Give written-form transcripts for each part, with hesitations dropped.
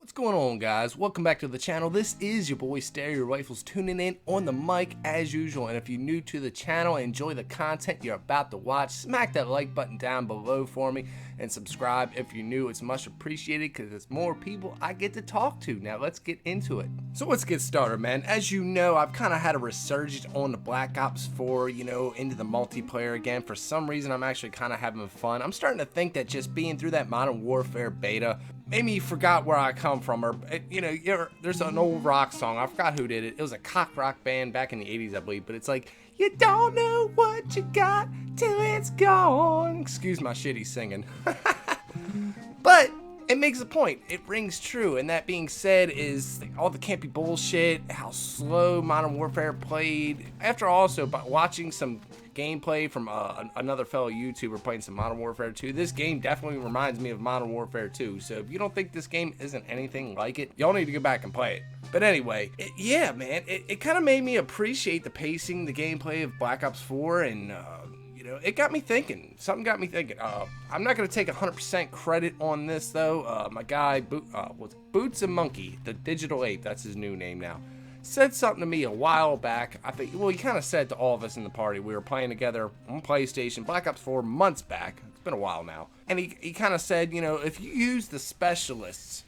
What's going on, guys? Welcome back to the channel. This is your boy StereoRifles tuning in on the mic as usual. And if you're new to the channel and enjoy the content you're about to watch, smack that like button down below for me and subscribe if you're new. It's much appreciated because it's more people I get to talk to. Now let's get into it. So let's get started, man. As you know, I've kind of had a resurgence on the Black Ops 4, into the multiplayer again. For some reason, I'm actually kind of having fun. I'm starting to think that just being through that Modern Warfare beta made me forgot where I come from, or there's an old rock song, I forgot who did it. It was a cock rock band back in the 80s, I believe, but it's like, you don't know what you got till it's gone. Excuse my shitty singing. But it makes a point. It rings true. And that being said, is all the campy bullshit, how slow Modern Warfare played. After also watching some gameplay from another fellow YouTuber playing some Modern Warfare 2, this game definitely reminds me of Modern Warfare 2. So if you don't think this game isn't anything like it, y'all need to go back and play it. But anyway, it kind of made me appreciate the pacing, the gameplay of Black Ops 4, and it got me thinking. Something got me thinking. I'm not going to take 100% credit on this, though. My guy, Boots and Monkey, the Digital Ape, that's his new name now, said something to me a while back. I think, well, he kind of said to all of us in the party. We were playing together on PlayStation, Black Ops 4, months back. It's been a while now. And he kind of said, if you use the specialists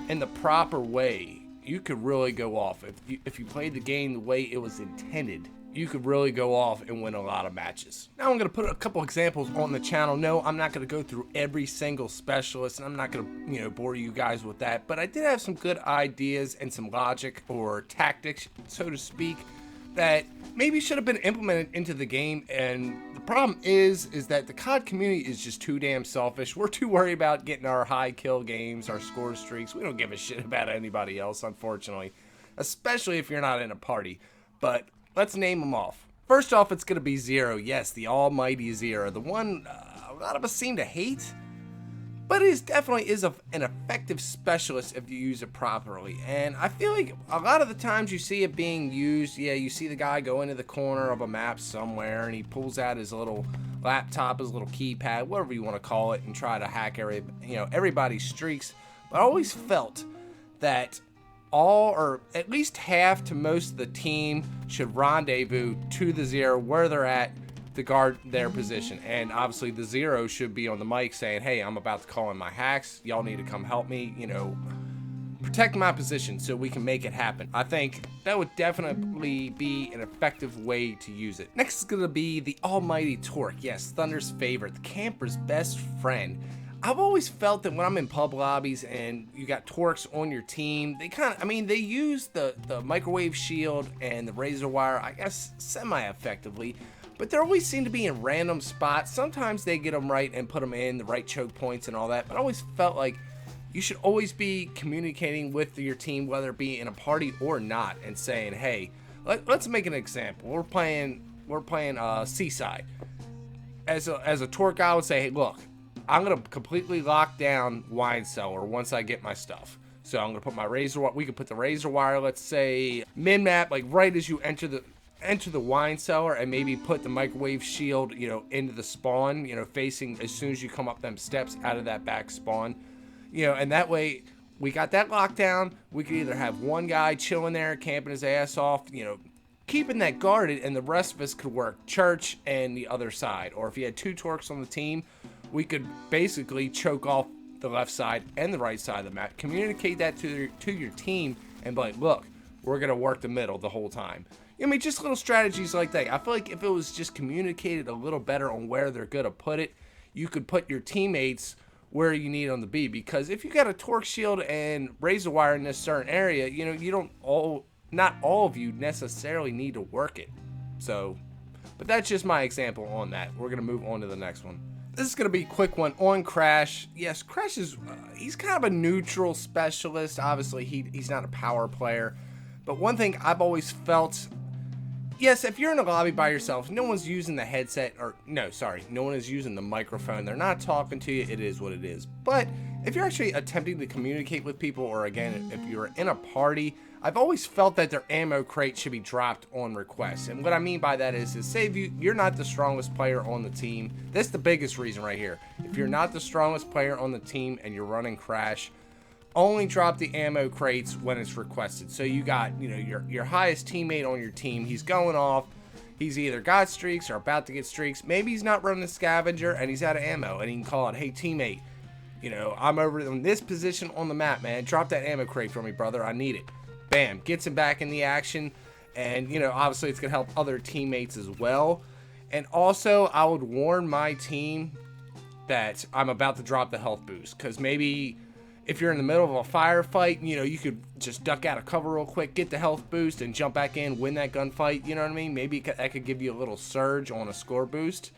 in the proper way, you could really go off. If you played the game the way it was intended, you could really go off and win a lot of matches. Now I'm going to put a couple examples on the channel. No, I'm not going to go through every single specialist, and I'm not going to, bore you guys with that. But I did have some good ideas and some logic or tactics, so to speak, that maybe should have been implemented into the game. And the problem is that the COD community is just too damn selfish. We're too worried about getting our high kill games, our score streaks. We don't give a shit about anybody else, unfortunately, especially if you're not in a party. But let's name them off. First off, it's going to be Zero. Yes, the almighty Zero. The one a lot of us seem to hate. But it definitely is an effective specialist if you use it properly. And I feel like a lot of the times you see it being used, you see the guy go into the corner of a map somewhere and he pulls out his little laptop, his little keypad, whatever you want to call it, and try to hack everybody's streaks. But I always felt that all or at least half to most of the team should rendezvous to the Zero where they're at to guard their position. And obviously the Zero should be on the mic saying, hey, I'm about to call in my hacks, y'all need to come help me, protect my position so we can make it happen. I think that would definitely be an effective way to use it. Next is going to be the almighty Torque. Yes, Thunder's favorite, the camper's best friend. I've always felt that when I'm in pub lobbies and you got Torques on your team, they use the microwave shield and the razor wire, I guess, semi-effectively, but they always seem to be in random spots. Sometimes they get them right and put them in the right choke points and all that, but I always felt like you should always be communicating with your team, whether it be in a party or not, and saying, hey, let's make an example. We're playing Seaside. As a Torque guy, I would say, hey, look, I'm going to completely lock down Wine Cellar once I get my stuff. So I'm going to put my razor wire. We could put the razor wire, let's say, min-map, like right as you enter the Wine Cellar, and maybe put the microwave shield, into the spawn, facing as soon as you come up them steps out of that back spawn. And that way we got that locked down. We could either have one guy chilling there, camping his ass off, keeping that guarded, and the rest of us could work church and the other side. Or if you had two Torques on the team, we could basically choke off the left side and the right side of the map. Communicate that to your team and be like, look, we're going to work the middle the whole time. Just little strategies like that. I feel like if it was just communicated a little better on where they're going to put it, you could put your teammates where you need them to be. Because if you got a Torque shield and razor wire in this certain area, not all of you necessarily need to work it. So, but that's just my example on that. We're going to move on to the next one. This is going to be a quick one on Crash. Yes, Crash is, he's kind of a neutral specialist. Obviously, he's not a power player. But one thing I've always felt, yes, if you're in a lobby by yourself, no one's using the headset, no one is using the microphone. They're not talking to you. It is what it is. But if you're actually attempting to communicate with people, or again, if you're in a party, I've always felt that their ammo crate should be dropped on request. And what I mean by that is say if you're not the strongest player on the team, that's the biggest reason right here. If you're not the strongest player on the team and you're running Crash, only drop the ammo crates when it's requested. So you got, you know, your highest teammate on your team. He's going off. He's either got streaks or about to get streaks. Maybe he's not running a scavenger and he's out of ammo, and he can call it, hey, teammate, you know, I'm over in this position on the map, man. Drop that ammo crate for me, brother. I need it. Bam. Gets him back in the action. And, you know, obviously it's going to help other teammates as well. And also, I would warn my team that I'm about to drop the health boost. Because maybe if you're in the middle of a firefight, you know, you could just duck out of cover real quick, get the health boost, and jump back in, win that gunfight. You know what I mean? Maybe that could give you a little surge on a score boost.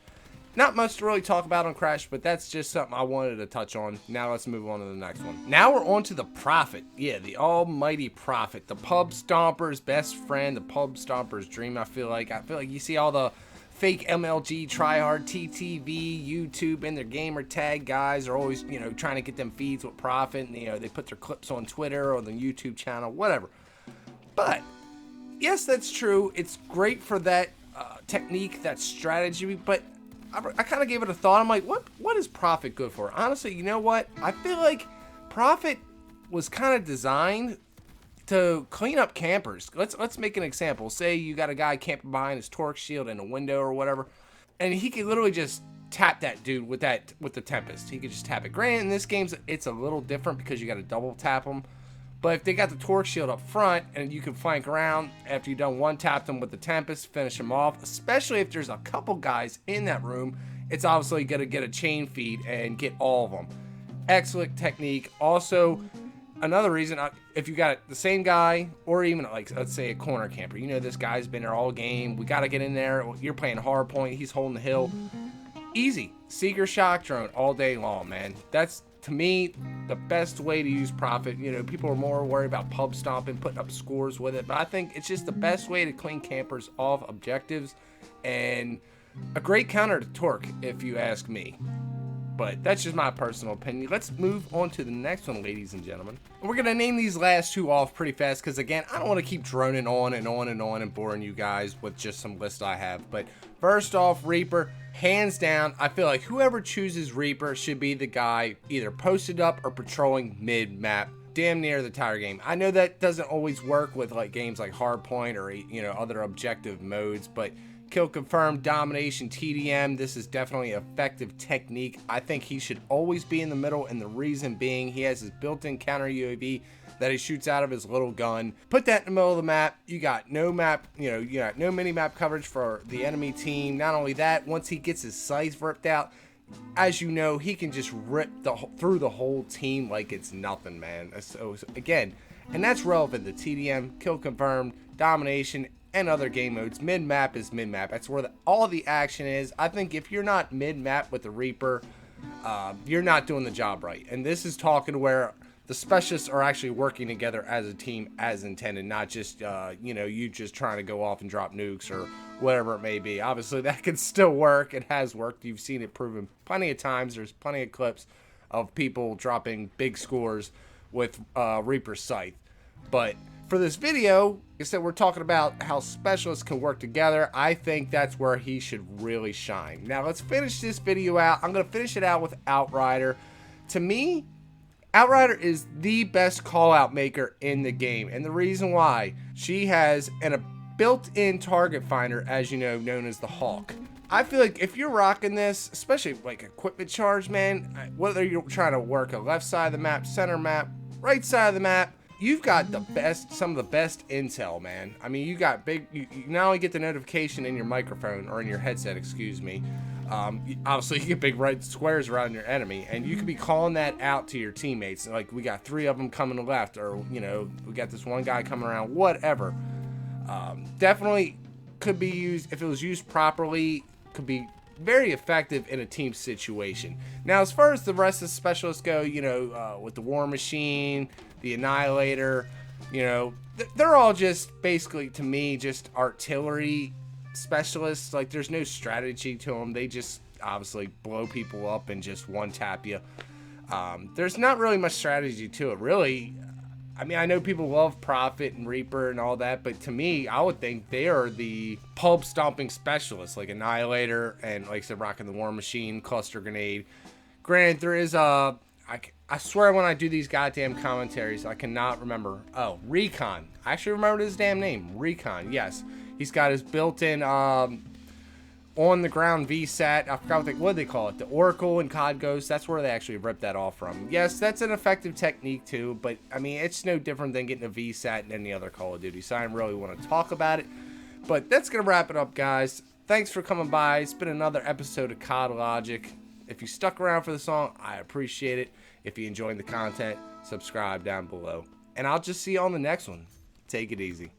Not much to really talk about on Crash, but that's just something I wanted to touch on. Now let's move on to the next one. Now we're on to the Prophet. Yeah, the almighty Prophet. The pub stomper's best friend, the pub stomper's dream, I feel like. You see all the fake MLG, tryhard, TTV, YouTube, and their gamer tag guys are always, you know, trying to get them feeds with Prophet. And, you know, they put their clips on Twitter or the YouTube channel, whatever. But, yes, that's true. It's great for that technique, that strategy, but I kind of gave it a thought. I'm like, what is Prophet good for? Honestly, you know what? I feel like Prophet was kind of designed to clean up campers. Let's make an example. Say you got a guy camping behind his torque shield in a window or whatever, and he could literally just tap that dude with the Tempest. He could just tap it. Granted, in this game, it's a little different because you got to double tap them. But if they got the torque shield up front and you can flank around after you've done one tap them with the Tempest, finish them off, especially if there's a couple guys in that room, it's obviously going to get a chain feed and get all of them. Excellent technique. Also, another reason, if you got the same guy or even like, let's say a corner camper, you know, this guy's been there all game. We got to get in there. You're playing hard point. He's holding the hill. Easy. Seeker shock drone all day long, man. That's, to me, the best way to use Prophet. You know, people are more worried about pub stomping, putting up scores with it, but I think it's just the best way to clean campers off objectives and a great counter to Torque, if you ask me. But that's just my personal opinion. Let's move on to the next one, ladies and gentlemen. We're going to name these last two off pretty fast because, again, I don't want to keep droning on and on and on and boring you guys with just some list I have. But first off, Reaper, hands down, I feel like whoever chooses Reaper should be the guy either posted up or patrolling mid-map, damn near the entire game. I know that doesn't always work with like games like Hardpoint or, you know, other objective modes, but kill confirmed, domination, TDM, this is definitely an effective technique. I think he should always be in the middle, and the reason being he has his built-in counter UAV that he shoots out of his little gun. Put that in the middle of the map, you got no map, you know, you got no mini-map coverage for the enemy team. Not only that, once he gets his sights ripped out, as you know, he can just rip through the whole team like it's nothing, man. So again, and that's relevant to TDM, kill confirmed, domination, and other game modes. Mid-map is mid-map. That's where all the action is. I think if you're not mid-map with the Reaper, you're not doing the job right. And this is talking where the specialists are actually working together as a team as intended, not just, you know, you just trying to go off and drop nukes or whatever it may be. Obviously, that can still work. It has worked. You've seen it proven plenty of times. There's plenty of clips of people dropping big scores with Reaper Scythe. But for this video, like I said, we're talking about how specialists can work together. I think that's where he should really shine. Now, let's finish this video out. I'm going to finish it out with Outrider. To me, Outrider is the best call-out maker in the game. And the reason why, she has a built-in target finder, as you know, known as the Hawk. I feel like if you're rocking this, especially like equipment charge, man, whether you're trying to work a left side of the map, center map, right side of the map, you've got the best, some of the best intel, man. I mean, you got big, you not only get the notification in your microphone, or in your headset, excuse me, obviously you get big red squares around your enemy, and you could be calling that out to your teammates. Like, we got 3 of them coming to left, or, you know, we got this one guy coming around, whatever. Definitely could be used, if it was used properly, could be very effective in a team situation. Now, as far as the rest of the specialists go, you know, with the War Machine, the Annihilator, you know, they're all just basically, to me, just artillery specialists. Like, there's no strategy to them. They just obviously blow people up and just one tap you. There's not really much strategy to it, really. I mean, I know people love Prophet and Reaper and all that, but to me, I would think they are the pub stomping specialists, like Annihilator and, like I said, rocking the War Machine, Cluster Grenade. Granted, there is a I swear when I do these goddamn commentaries, I cannot remember. Oh, Recon. I actually remembered his damn name. Recon, yes. He's got his built-in on-the-ground VSAT. I forgot what they call it. The Oracle and COD Ghost. That's where they actually ripped that off from. Yes, that's an effective technique too, but I mean, it's no different than getting a VSAT in any other Call of Duty, so I don't really want to talk about it. But that's going to wrap it up, guys. Thanks for coming by. It's been another episode of COD Logic. If you stuck around for the song, I appreciate it. If you enjoyed the content, subscribe down below. And I'll just see you on the next one. Take it easy.